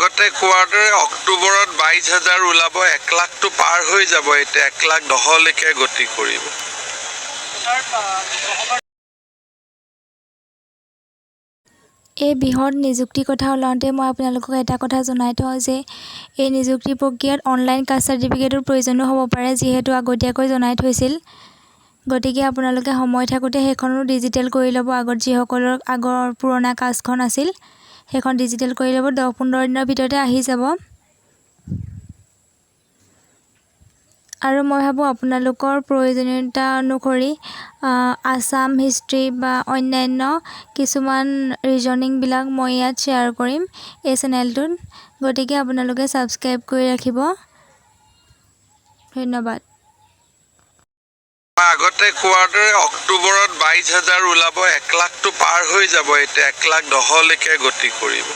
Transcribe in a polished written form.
আগতে কোৱাৰ দৰে অক্টোবৰত 22,000 ওলাব, 1 লাখটো পাৰ হৈ যাব। এতিয়া 1,10,000লৈকে গতি কৰিব। এই বৃহৎ নিযুক্তিৰ কথা ওলাওঁতে মই আপোনালোকক এটা কথা জনাই থওঁ যে এই নিযুক্তি প্ৰক্ৰিয়াত অনলাইন কাষ্ট চাৰ্টিফিকেটৰ প্ৰয়োজনো হ'ব পাৰে, যিহেতু আগতীয়াকৈ জনাই থৈছিল। গতিকে আপোনালোকে সময় থাকোঁতে সেইখনো ডিজিটেল কৰি ল'ব। যিসকলৰ আগৰ পুৰণা কাষ্টখন আছিল সেইখন ডিজিটেল কৰি ল'ব। 10-15 দিনৰ ভিতৰতে আহি যাব। আৰু মই ভাবোঁ আপোনালোকৰ প্ৰয়োজনীয়তা অনুসৰি আছাম হিষ্ট্ৰী বা অন্যান্য কিছুমান ৰিজনিংবিলাক মই ইয়াত শ্বেয়াৰ কৰিম এই চেনেলটোত। গতিকে আপোনালোকে ছাবস্ক্ৰাইব কৰি ৰাখিব। ধন্যবাদ। আগতে কোৱাৰ দৰে অক্টোবৰত 22,000 ওলাব, 1 লাখটো পাৰ হৈ যাব। এতিয়া 1,10,000লৈকে গতি কৰিব।